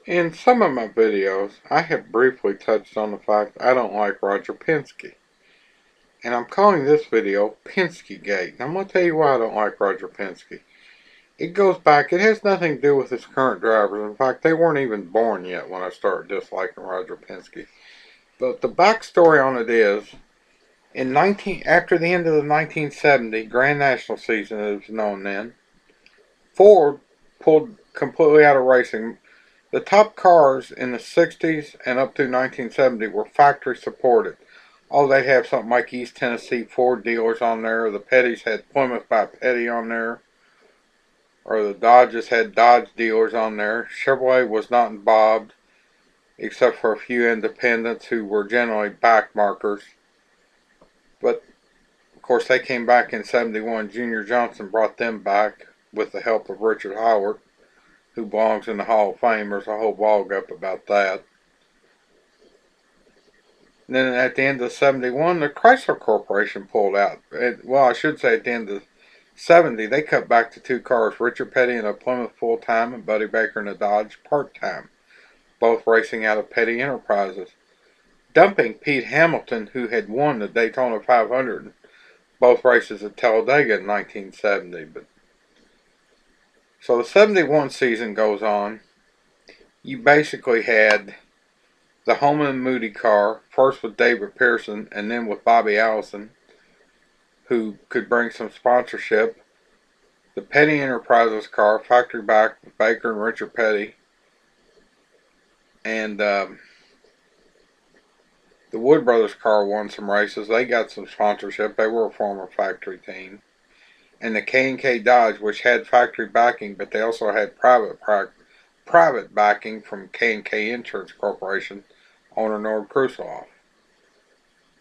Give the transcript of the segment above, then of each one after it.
In some of my videos, I have briefly touched on the fact I don't like Roger Penske. And I'm calling this video Penske-gate. And I'm going to tell you why I don't like Roger Penske. It goes back, it has nothing to do with his current drivers. In fact, they weren't even born yet when I started disliking Roger Penske. But the backstory on it is, after the end of the 1970 Grand National season, as it was known then, Ford pulled completely out of racing. The top cars in the 60s and up through 1970 were factory supported. Oh, they'd have something like East Tennessee Ford dealers on there. The Pettys had Plymouth by Petty on there. Or the Dodges had Dodge dealers on there. Chevrolet was not involved, except for a few independents who were generally back markers. But, of course, they came back in 71. Junior Johnson brought them back with the help of Richard Howard, who belongs in the Hall of Fame. There's a whole blog up about that. And then at the end of 71, the Chrysler Corporation pulled out. Well, I should say at the end of 70, they cut back to two cars, Richard Petty in a Plymouth full-time and Buddy Baker in a Dodge part-time, both racing out of Petty Enterprises, dumping Pete Hamilton, who had won the Daytona 500 in both races at Talladega in 1970. So the 71 season goes on. You basically had the Holman and Moody car, first with David Pearson and then with Bobby Allison, who could bring some sponsorship. The Petty Enterprises car, factory back with Baker and Richard Petty. And the Wood Brothers car won some races. They got some sponsorship. They were a former factory team. And the K&K Dodge, which had factory backing, but they also had private backing from K&K Insurance Corporation, owner Nord Krusloff.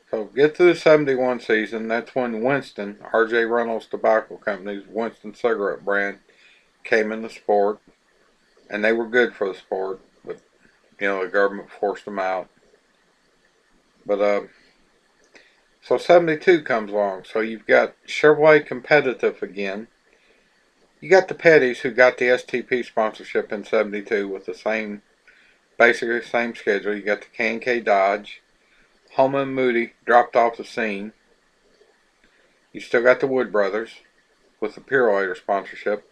So get to the 71 season. That's when Winston, R.J. Reynolds Tobacco Company's Winston cigarette brand, came into sport. And they were good for the sport, but, the government forced them out. But, so 72 comes along. So you've got Chevrolet competitive again. You got the Pettys, who got the STP sponsorship in 72 with basically the same schedule. You got the K&K Dodge. Holman and Moody dropped off the scene. You still got the Wood Brothers with the Purolator sponsorship.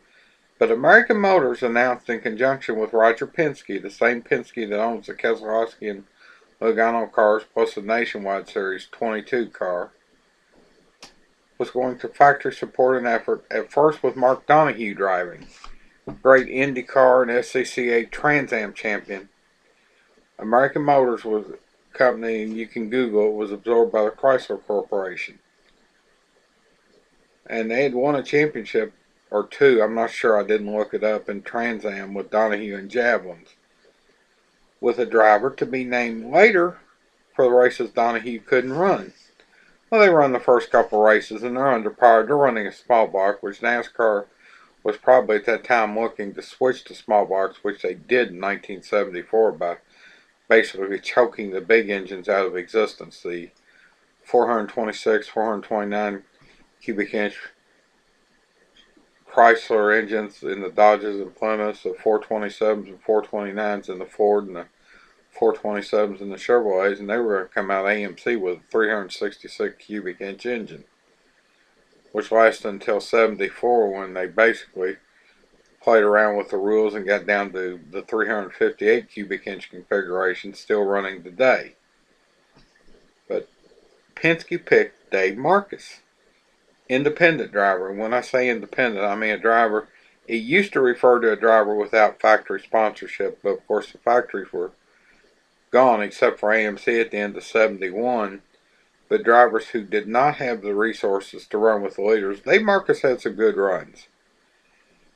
But American Motors announced, in conjunction with Roger Penske, the same Penske that owns the Keselowski and Logano cars plus the Nationwide Series 22 car, was going to factory support an effort, at first with Mark Donohue driving. Great IndyCar and SCCA Trans Am champion. American Motors was a company, and you can Google it, was absorbed by the Chrysler Corporation. And they had won a championship or two, I'm not sure, I didn't look it up, in Trans Am with Donohue and Javelins, with a driver to be named later for the races Donohue couldn't run. Well, they run the first couple races and they're underpowered. They're running a small block, which NASCAR was probably at that time looking to switch to small blocks, which they did in 1974 by basically choking the big engines out of existence. The 426, 429 cubic inch Chrysler engines in the Dodges and Plymouths, the 427s and 429s in the Ford, and the 427s in the Chevrolets, and they were going to come out AMC with a 366 cubic inch engine, which lasted until 74, when they basically played around with the rules and got down to the 358 cubic inch configuration, still running today. But Penske picked Dave Marcis, independent driver. And when I say independent, I mean a driver. It used to refer to a driver without factory sponsorship, but of course the factories were gone except for AMC at the end of 71. But drivers who did not have the resources to run with the leaders. Dave Marcis had some good runs.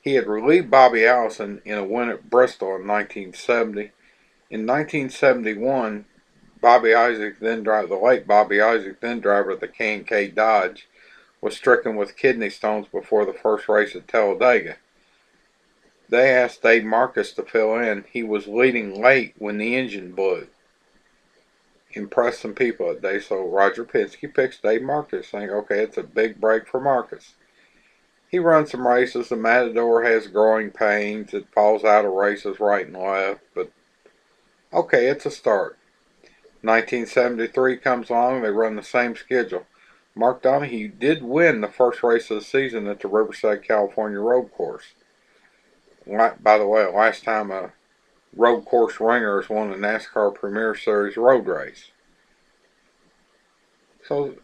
He had relieved Bobby Allison in a win at Bristol in 1970. In 1971, Bobby Isaac, the late Bobby Isaac, then driver of the K&K Dodge, was stricken with kidney stones before the first race at Talladega. They asked Dave Marcis to fill in. He was leading late when the engine blew. Impressed some people that day, so Roger Penske picks Dave Marcis, saying, okay, it's a big break for Marcis. He runs some races. The Matador has growing pains. It falls out of races right and left, but Okay, it's a start. 1973 comes along, they run the same schedule. Mark Donahue did win the first race of the season at the Riverside, California road course. By the way, last time a road course ringer has won the NASCAR Premier Series road race. So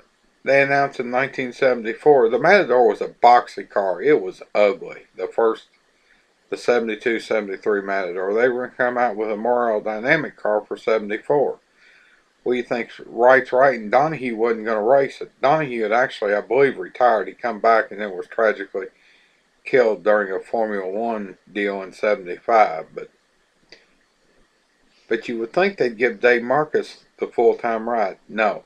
they announced in 1974 the Matador was a boxy car. It was ugly. The 72 73 Matador. They were going to come out with a more aerodynamic car for 74. Well, you think right's right, and Donahue wasn't going to race it. Donahue had actually, I believe, retired. He come back and then was tragically killed during a Formula One deal in '75. But you would think they'd give Dave Marcis the full-time ride. No,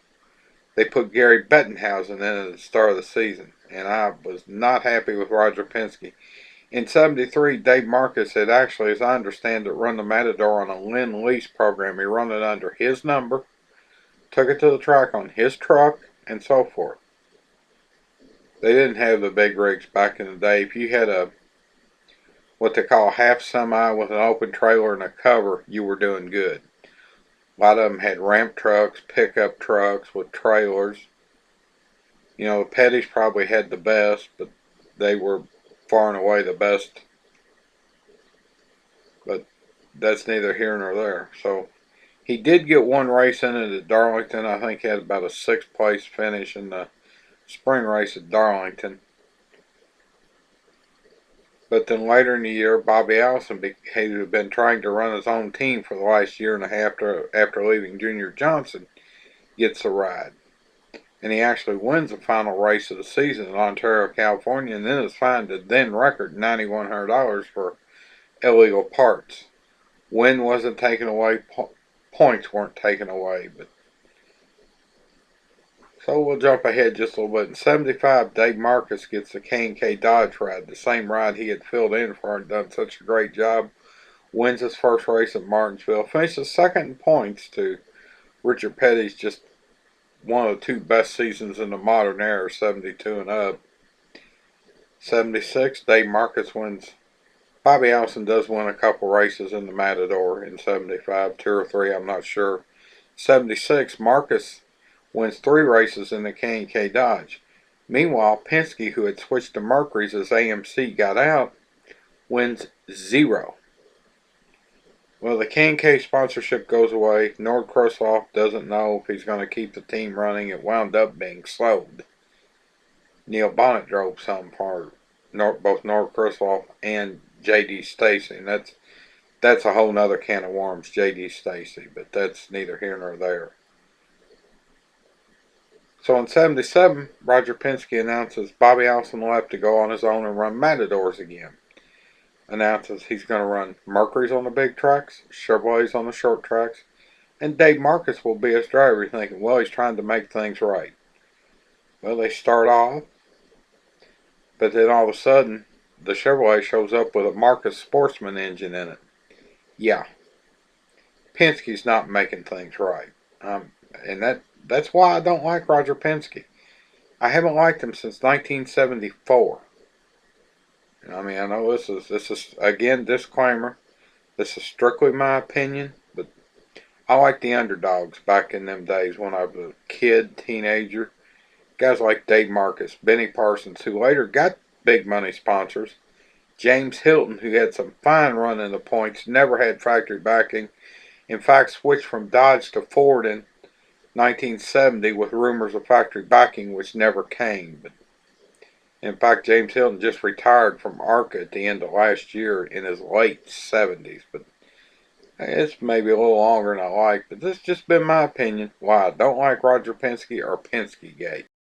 they put Gary Bettenhausen in at the start of the season, and I was not happy with Roger Penske. In '73, Dave Marcis had actually, as I understand it, run the Matador on a Lend-Lease program. He run it under his number, took it to the track on his truck, and so forth. They didn't have the big rigs back in the day. If you had a what they call half semi with an open trailer and a cover, you were doing good. A lot of them had ramp trucks, pickup trucks with trailers. You know, the Petties probably had the best, but they were far and away the best. But that's neither here nor there. So he did get one race in it at Darlington. I think he had about a sixth place finish in the spring race at Darlington. But then later in the year, Bobby Allison had been trying to run his own team for the last year and a half after leaving Junior Johnson, gets a ride. And he actually wins the final race of the season in Ontario, California, and then is fined a then record $9,100 for illegal parts. Win wasn't taken away, points weren't taken away, but so we'll jump ahead just a little bit. In '75, Dave Marcis gets the K&K Dodge ride, the same ride he had filled in for and done such a great job. Wins his first race at Martinsville. Finishes second in points to Richard Petty's just one of the two best seasons in the modern era, 72 and up. '76, Dave Marcis wins. Bobby Allison does win a couple races in the Matador in '75, two or three, I'm not sure. '76, Marcis wins three races in the K&K Dodge. Meanwhile, Penske, who had switched to Mercury's as AMC got out, wins zero. Well, the K&K sponsorship goes away. Nord Krosloff doesn't know if he's going to keep the team running. It wound up being sold. Neil Bonnet drove some for both Nord Krosloff and J.D. Stacy, and that's a whole nother can of worms, J.D. Stacy, but that's neither here nor there. So in '77, Roger Penske announces Bobby Allison will have to go on his own and run Matadors again. Announces he's going to run Mercury's on the big tracks, Chevrolet's on the short tracks, and Dave Marcis will be his driver. You're thinking, well, he's trying to make things right. Well, they start off, but then all of a sudden, the Chevrolet shows up with a Marcus Sportsman engine in it. Yeah, Penske's not making things right. And that's why I don't like Roger Penske. I haven't liked him since 1974. I mean, I know this is again disclaimer. This is strictly my opinion, but I like the underdogs back in them days when I was a kid, teenager. Guys like Dave Marcis, Benny Parsons, who later got big money sponsors. James Hilton, who had some fine run in the points, never had factory backing. In fact, switched from Dodge to Ford in 1970 with rumors of factory backing, which never came. But in fact, James Hilton just retired from ARCA at the end of last year in his late 70s. But it's maybe a little longer than I like. But this has just been my opinion why I don't like Roger Penske or Penske-gate.